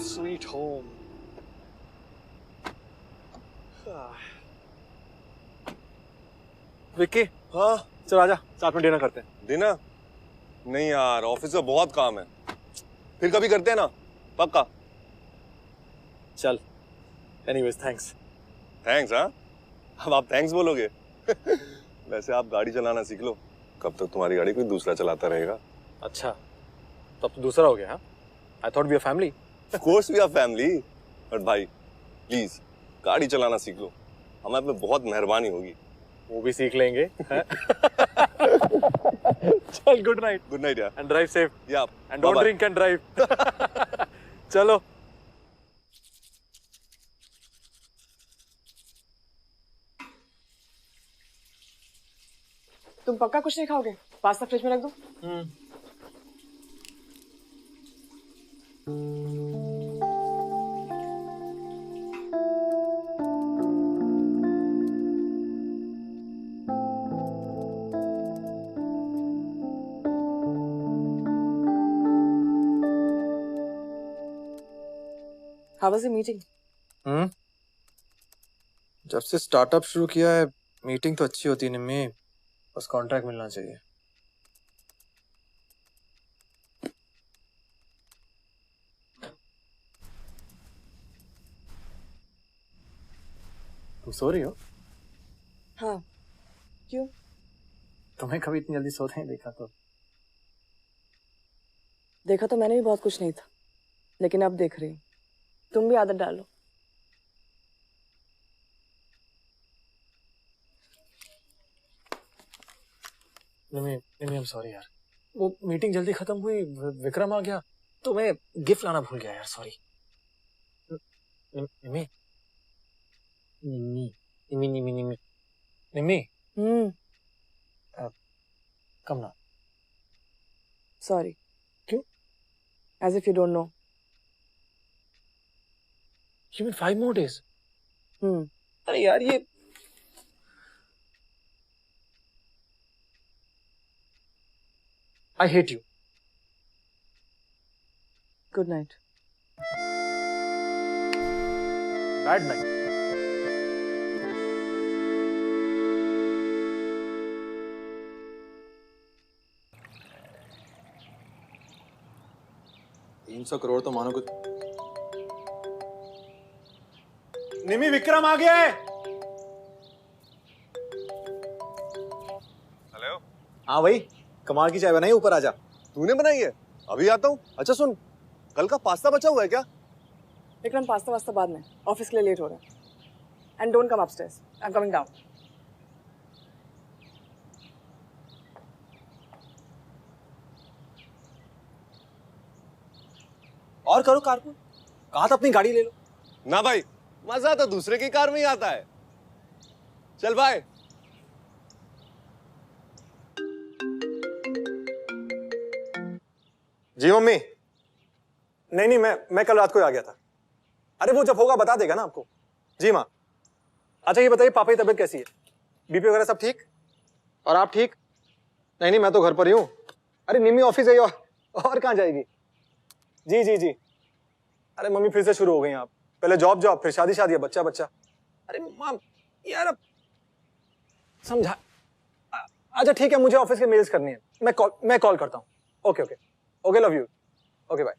Sweet home. Vicky, हाँ चल आजा, साथ में डिनर करते हैं। डिनर? नहीं यार, ऑफिस में बहुत काम है, फिर कभी करते हैं ना, पक्का। चल। Anyways thanks. थैंक्स? हाँ, अब आप थैंक्स बोलोगे? वैसे आप गाड़ी चलाना सीख लो, कब तक तुम्हारी गाड़ी कोई दूसरा चलाता रहेगा। अच्छा, तब तो दूसरा हो गया। हाँ, I thought we are family. Of course we are family, but भाई प्लीज गाड़ी चलाना सीख लो, हमें पे बहुत मेहरबानी होगी। वो भी सीख लेंगे। चल, गुड नाइट। गुड नाइट यार, एंड ड्राइव सेफ। या and don't drink and drive. चलो। तुम पक्का कुछ नहीं खाओगे? पास्ता फ्रिज में रख दो। How was the meeting? जब से स्टार्टअप शुरू किया है, मीटिंग तो अच्छी होती है निम्मी, बस कॉन्ट्रैक्ट मिलना चाहिए। तुम सो रही हो? हाँ, क्यों? तुम्हें कभी इतनी जल्दी सोते नहीं देखा। तो देखा तो मैंने भी बहुत कुछ नहीं था, लेकिन अब देख रही हूँ। तुम भी आदत डालो। निम्मी, आई एम सॉरी यार, वो मीटिंग जल्दी खत्म हुई, विक्रम आ गया तो मैं गिफ्ट लाना भूल गया यार, सॉरी। निम्मी निम्मी निम्मी निम्मी निम्मी निम्मी, कम ना। सॉरी। क्यों? As if you don't know. You mean 5 more days? अरे यार ये I hate you. Good night. Bad night. $300 crore तो मानो कुछ। निमी, विक्रम आ गया है। हेलो। हाँ भाई, कमाल की चाय बनाई, ऊपर आजा। तूने बनाई है? अभी आता हूँ। अच्छा सुन, कल का पास्ता बचा हुआ है क्या? विक्रम, पास्ता वास्ता बाद में, ऑफिस के लिए लेट हो रहा है। And don't come upstairs. I'm coming down. और करो कारपूल, कहा था अपनी गाड़ी ले लो। ना भाई, मजा तो दूसरे की कार में ही आता है। चल बाय। जी मम्मी। नहीं, मैं कल रात को ही आ गया था। अरे वो जब होगा बता देगा ना आपको। जी माँ। अच्छा ये बताइए, पापा की तबीयत कैसी है? बीपी वगैरह सब ठीक? और आप ठीक? नहीं, मैं तो घर पर ही हूँ। अरे निम्मी ऑफिस गई और कहाँ जाएगी? जी जी जी। अरे मम्मी फिर से शुरू हो गई आप, पहले जॉब फिर शादी बच्चा। अरे माँ यार, अब समझा। अच्छा ठीक है, मुझे ऑफिस के मेल्स करनी है, मैं कॉल करता हूँ। Okay, love you. Okay bye.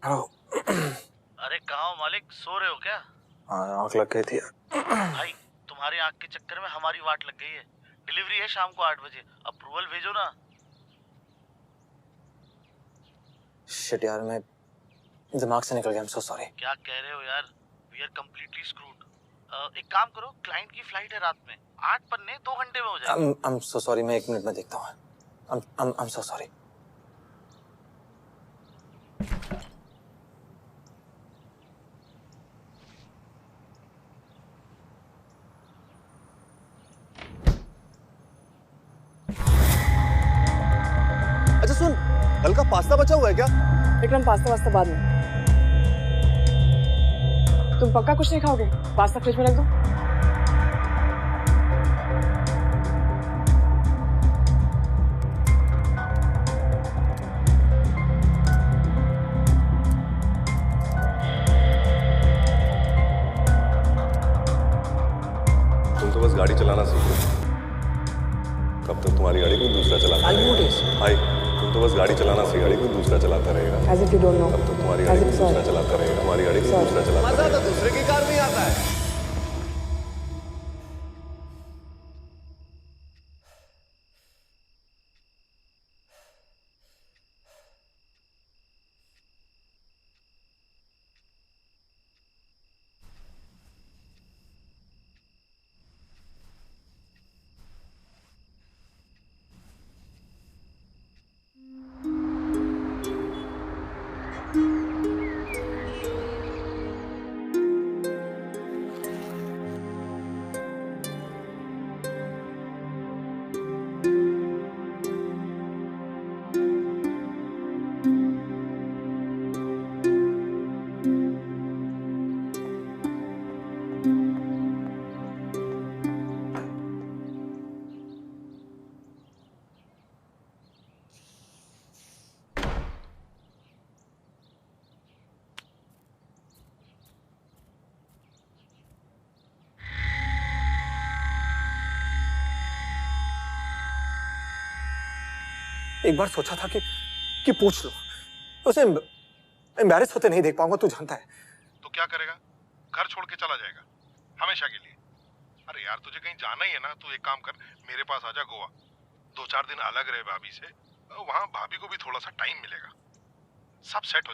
Hello. अरे कहाँ हो मालिक, सो रहे हो क्या? हाँ, आँख लग गई थी यार। भाई तुम्हारी आंख के चक्कर में हमारी वाट लग गई है। डिलीवरी है शाम को 8 बजे, अप्रूवल भेजो ना। शिट यार, मैं दिमाग से निकल गया। I am so sorry. क्या कह रहे हो यार, वी आर कम्प्लीटली स्क्रूड। एक काम करो, क्लाइंट की फ्लाइट है रात में, 8 पन्ने 2 घंटे में हो जाएंगे। आई एम सो सॉरी, मैं 1 मिनट में देखता हूँ। I am so sorry. अच्छा सुन, कल का पास्ता बचा हुआ है क्या? विक्रम पास्ता वास्ता बाद में। तुम पक्का कुछ नहीं खाओगे? पास्ता फ्रिज में रख दो। तुम तो बस गाड़ी चलाना सीखो, कब तक तुम्हारी गाड़ी कोई दूसरा चलाता रहेगा? भाई तुम तो बस गाड़ी चलाना सीख, गाड़ी कोई दूसरा चलाता रहेगा। As if you don't know. कब तक तुम्हारी गाड़ी As कोई if दूसरा sorry. चलाता रहेगा? तुम्हारी गाड़ी कोई दूसरा चलाता रहेगा। मजा तो दूसरे की कार में आता है। एक बार सोचा था कि पूछ लो, उसे एम्बैरेस होते नहीं देख पाऊंगा, तू जानता है। तो क्या करेगा? घर छोड़ के चला जाएगा हमेशा के लिए? अरे यार तुझे कहीं जाना ही है ना, तू एक काम कर, मेरे पास आजा गोवा। 2-4 दिन अलग रहे भाभी से, वहां भाभी को भी थोड़ा सा टाइम मिलेगा, सब सेट हो।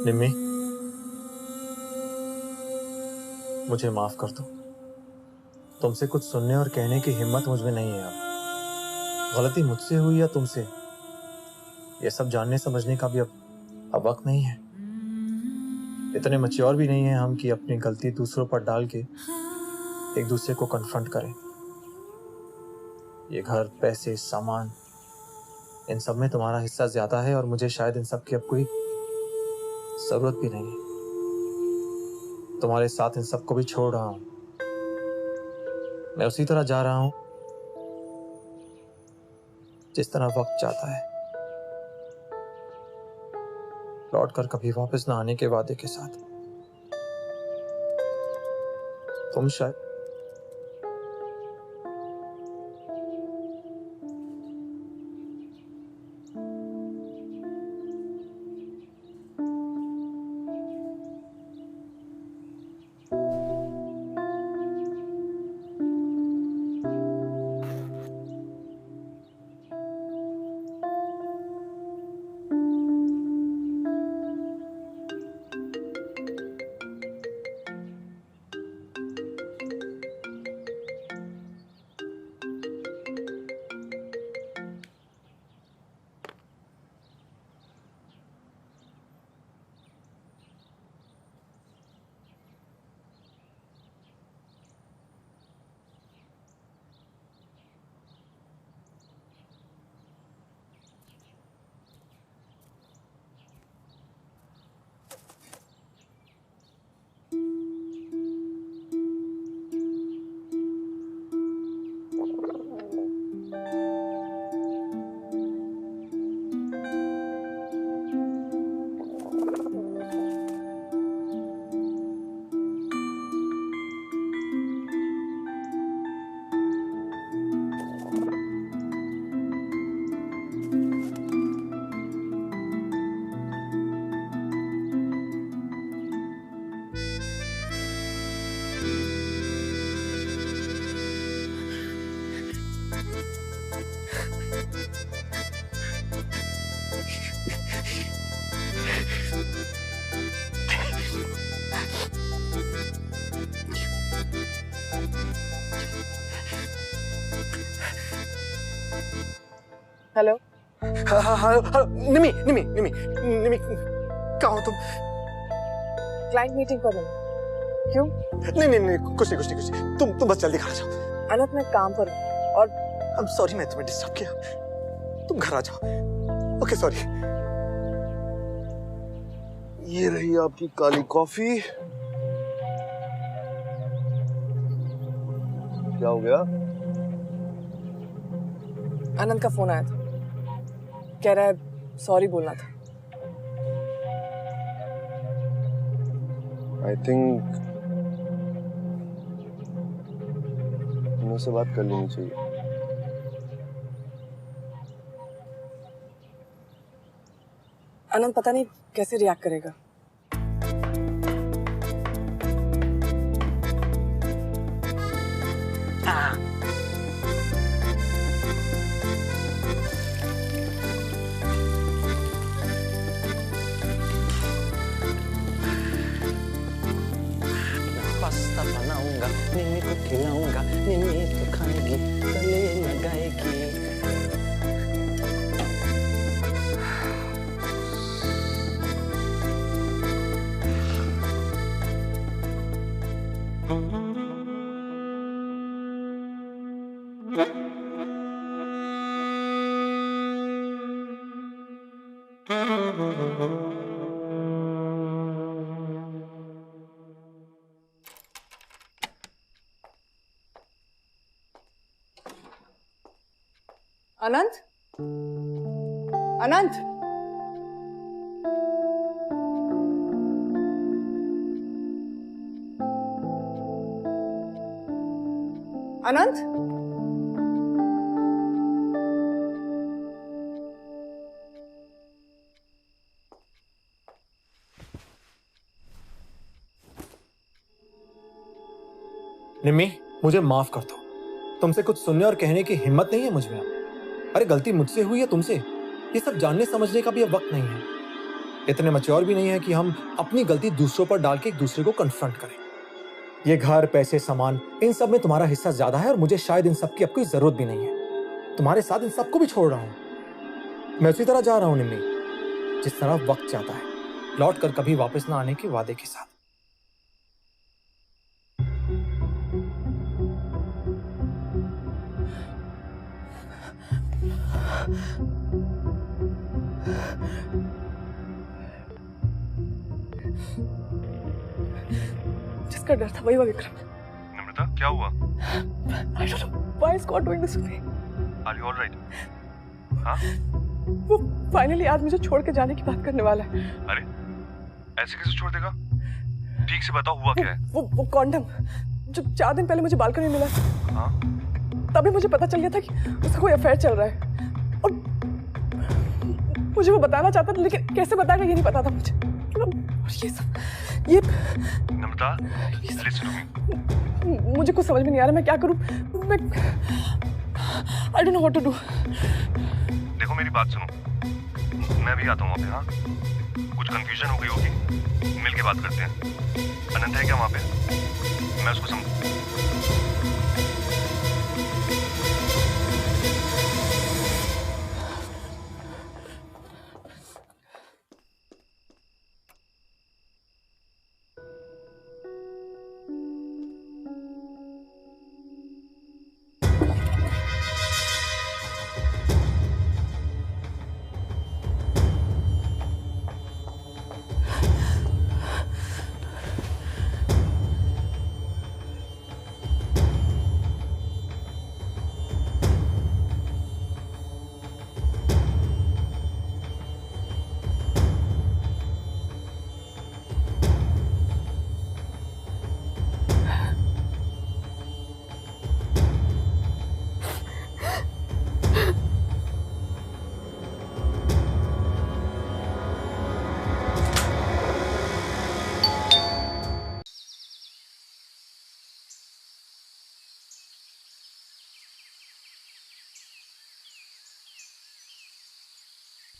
निम्मी, मुझे माफ कर दो। तुमसे कुछ सुनने और कहने की हिम्मत मुझ में नहीं है अब। गलती मुझसे हुई या तुमसे, ये सब जानने समझने का भी अब वक्त नहीं है। इतने मैच्योर भी नहीं है हम कि अपनी गलती दूसरों पर डाल के एक दूसरे को कन्फ्रंट करें। ये घर, पैसे, सामान, इन सब में तुम्हारा हिस्सा ज्यादा है और मुझे शायद इन सब की अब कोई जरूरत भी नहीं है। तुम्हारे साथ इन सबको भी छोड़ रहा हूं। मैं उसी तरह जा रहा हूं जिस तरह वक्त चाहता है, लौट कर कभी वापस ना आने के वादे के साथ। तुम शायद हेलो। निमी निमी निमी निमी, कहाँ हो तुम? क्लाइंट मीटिंग पर हूँ। क्यों? नहीं, कुछ नहीं। तुम बस जल्दी घर आ जाओ। अनंत, मैं काम पर हूँ और I'm sorry मैं तुम्हें डिस्टर्ब किया। तुम घर आ जाओ। Okay sorry. ये रही आपकी काली कॉफी। क्या हो गया? अनंत का फोन आया था, कह रहा है सॉरी बोलना था। आई थिंक मुझसे बात कर लेनी चाहिए। अनंत पता नहीं कैसे रिएक्ट करेगा। पास्ता बनाऊंगा, निम्मी को खिलाऊंगा, निम्मी तो खाएगी, गले लगाएगी। अनंत, अनंत, अनंत, निम्मी, मुझे माफ कर दो। तुमसे कुछ सुनने और कहने की हिम्मत नहीं है मुझ में अब। अरे गलती मुझसे हुई है तुमसे, ये सब जानने समझने का भी अब वक्त नहीं है। इतने मैच्योर भी नहीं है कि हम अपनी गलती दूसरों पर डाल के एक दूसरे को कन्फ्रंट करें। ये घर, पैसे, सामान, इन सब में तुम्हारा हिस्सा ज्यादा है और मुझे शायद इन सब की अब कोई जरूरत भी नहीं है। तुम्हारे साथ इन सबको भी छोड़ रहा हूं। मैं उसी तरह जा रहा हूं निम्मी, जिस तरह वक्त जाता है, लौट कर कभी वापस ना आने के वादे के साथ। जिसका डर था वही हुआ विक्रम। नम्रता, क्या हुआ? I don't know why is God doing this to me? Are you all right? हाँ? वो फाइनली आज मुझे छोड़ के जाने की बात करने वाला है। अरे, ऐसे कैसे छोड़ देगा? ठीक से बताओ हुआ क्या है? वो कॉन्डम जो 4 दिन पहले मुझे बालकनी में मिला। हाँ? तभी मुझे पता चल गया था कि उसका कोई अफेयर चल रहा है और मुझे वो बताना चाहता था, लेकिन कैसे बताएगा ये नहीं पता था मुझे। और ये नम्रता, listen to me. मुझे कुछ समझ में नहीं आ रहा, मैं क्या करूं? मैं I don't know what to do. देखो मेरी बात सुनो, मैं भी आता हूँ वहाँ पे। हाँ, कुछ कंफ्यूजन हो गई होगी, मिल के बात करते हैं। अनंत है क्या वहाँ पे? मैं उसको समझ।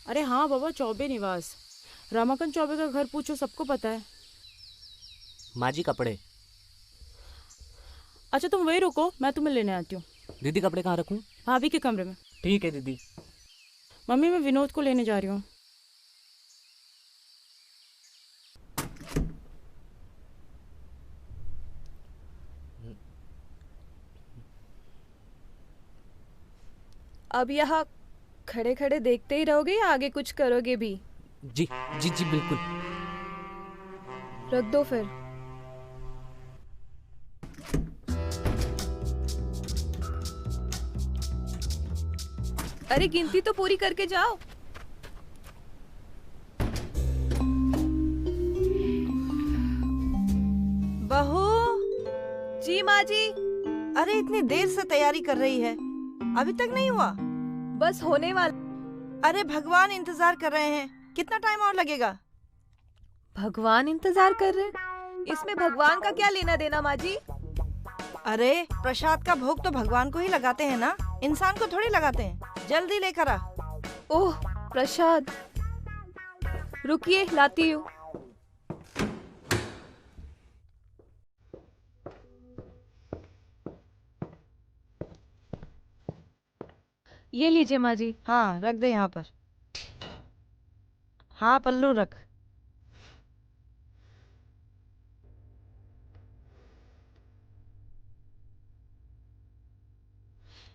अरे हाँ बाबा, चौबे निवास, रमाकांत चौबे का घर पूछो, सबको पता है। माँ जी कपड़े। अच्छा तुम वही रुको, मैं तुम्हें लेने आती हूँ। दीदी कपड़े कहाँ रखूँ? भाभी के कमरे में। ठीक है दीदी। मम्मी मैं विनोद को लेने जा रही हूँ। अब यहाँ खड़े खड़े देखते ही रहोगे या आगे कुछ करोगे भी? जी जी जी बिल्कुल। रख दो फिर। अरे गिनती तो पूरी करके जाओ। बहू जी माँ जी। अरे इतनी देर से तैयारी कर रही है, अभी तक नहीं हुआ? बस होने वाला। अरे भगवान इंतजार कर रहे हैं, कितना टाइम और लगेगा? भगवान इंतजार कर रहे हैं? इसमें भगवान का क्या लेना देना माँ जी? अरे प्रसाद का भोग तो भगवान को ही लगाते हैं ना, इंसान को थोड़ी लगाते हैं। जल्दी लेकर आ। ओह प्रसाद, रुकिए लाती हूँ। ये लीजिए माँ जी। हाँ रख दे यहाँ पर। हाँ पल्लू रख।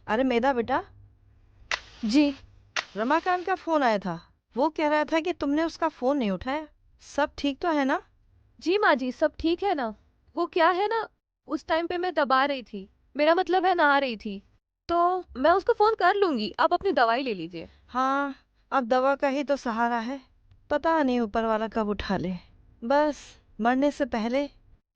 अरे मेधा बेटा। जी। रमाकांत का फोन आया था, वो कह रहा था कि तुमने उसका फोन नहीं उठाया। सब ठीक तो है ना? जी माँ जी सब ठीक है ना। वो क्या है ना, उस टाइम पे मैं दबा रही थी, मेरा मतलब है नहा रही थी, तो मैं उसको फोन कर लूंगी। आप अपनी दवाई ले लीजिए। हाँ अब दवा का ही तो सहारा है, पता नहीं ऊपर वाला कब उठा ले। बस मरने से पहले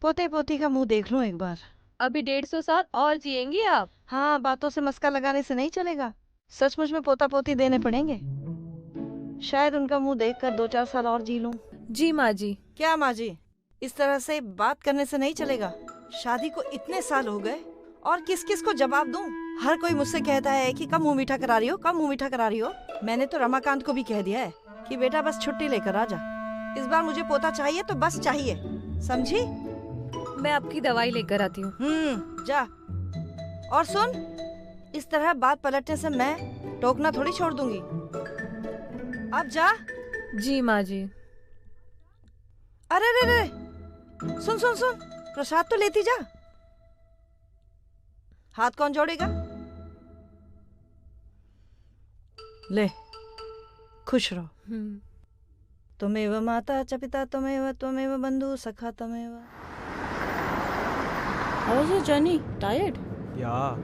पोते पोती का मुंह देख लूं एक बार। अभी 150 साल और जिएंगी आप? हाँ बातों से मस्का लगाने से नहीं चलेगा, सचमुच में पोता पोती देने पड़ेंगे। शायद उनका मुंह देखकर 2-4 साल और जी लूं। जी माँ जी। क्या माँ जी, इस तरह से बात करने से नहीं चलेगा। शादी को इतने साल हो गए और किस किस को जवाब दूं? हर कोई मुझसे कहता है कि कब मुंह मीठा करा रही हो, कब मुंह मीठा करा रही हो। मैंने तो रमाकांत को भी कह दिया है कि बेटा बस छुट्टी लेकर आ जा, इस बार मुझे पोता चाहिए तो बस चाहिए, समझी? मैं आपकी दवाई लेकर आती हूँ। जा। और सुन, इस तरह बात पलटने से मैं टोकना थोड़ी छोड़ दूंगी। अब जा। जी माँ जी। अरे रे रे, सुन सुन सुन, प्रसाद तो लेती जा। हाथ कौन जोड़ेगा? ले, खुश रहो। त्वमेव माता च पिता त्वमेव, त्वमेव बंधु सखा त्वमेव। How was your journey? Tired? Yeah.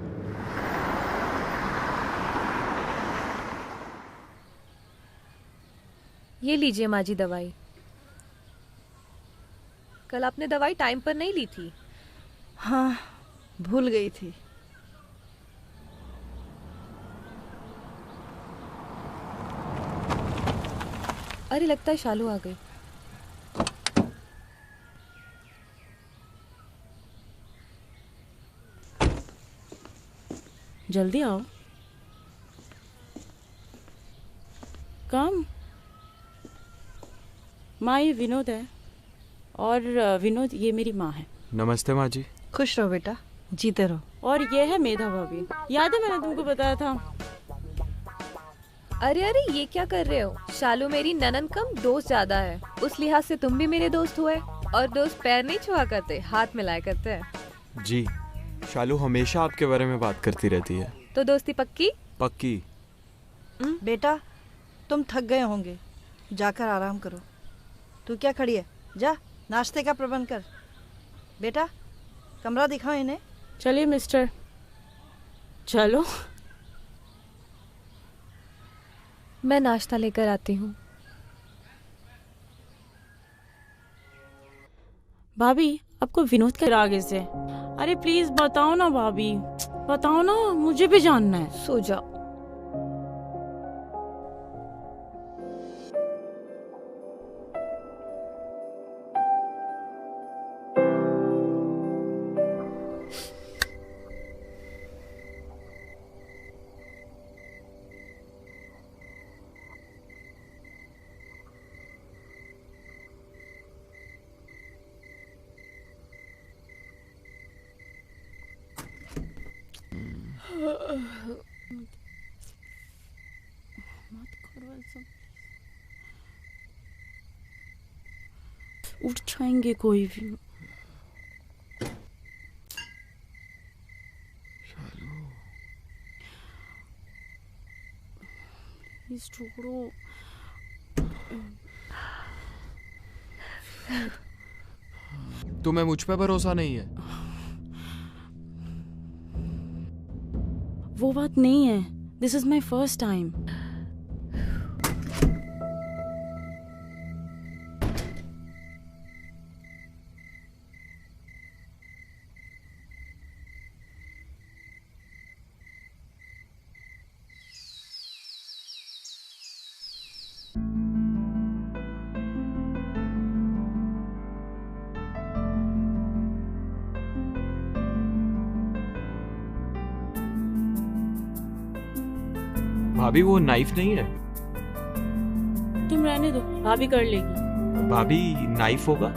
ये लीजिए माँ जी दवाई। कल आपने दवाई टाइम पर नहीं ली थी। हाँ भूल गई थी। अरे लगता है शालू आ गई। जल्दी आओ। कम। माँ ये विनोद है, और विनोद ये मेरी माँ है। नमस्ते माँ जी। खुश रहो बेटा, जीते रहो। और ये है मेधा भाभी, याद है मैंने तुमको बताया था। अरे अरे ये क्या कर रहे हो? शालू मेरी ननन कम दोस्त ज्यादा है, उस लिहाज से तुम भी मेरे दोस्त हुए। और दोस्त पैर नहीं छुआ करते, हाथ मिलाया करते हैं। जी शालू हमेशा आपके बारे में बात करती रहती है। तो दोस्ती पक्की? पक्की। बेटा तुम थक गए होंगे, जाकर आराम करो। तू क्या खड़ी है, जा नाश्ते का प्रबंध कर। बेटा कमरा दिखाओ इन्हें। चलिए मिस्टर, चलो। मैं नाश्ता लेकर आती हूँ। भाभी आपको विनोद का राग से? अरे प्लीज बताओ ना भाभी, बताओ ना, मुझे भी जानना है। सो जाओ। मत उठ जाएंगे कोई भी। प्लीज छोड़ो। तुम्हें मुझ पे भरोसा नहीं है? वो बात नहीं है। This is my first time. भाभी वो नाइफ नहीं है? तुम रहने दो, भाभी कर लेगी। भाभी नाइफ होगा?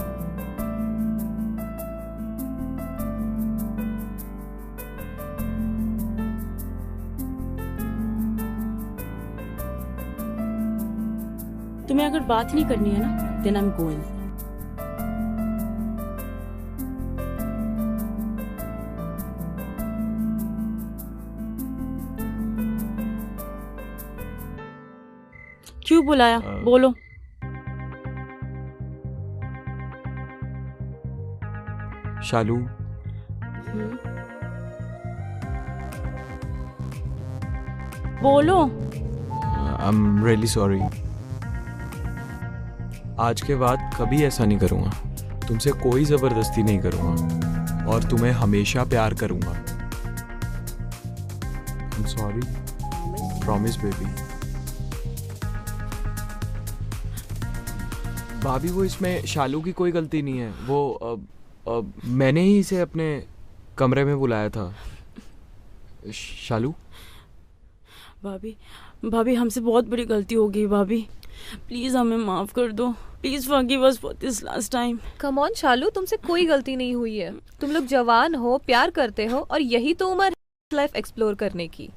तुम्हें अगर बात नहीं करनी है ना, देन आई एम गोइंग। क्यों बुलाया? बोलो। शालू, बोलो। I am really sorry. आज के बाद कभी ऐसा नहीं करूंगा। तुमसे कोई जबरदस्ती नहीं करूंगा और तुम्हें हमेशा प्यार करूंगा। I am sorry. Promise baby. भाभी वो इसमें शालू की कोई गलती नहीं है। वो मैंने ही इसे अपने कमरे में बुलाया था। शालू। भाभी हमसे बहुत बड़ी गलती हो गई। भाभी प्लीज हमें माफ कर दो। Please forgive us for this last time. Come on Shalu, तुमसे कोई गलती नहीं हुई है। तुम लोग जवान हो, प्यार करते हो और यही तो उम्र है लाइफ एक्सप्लोर करने की।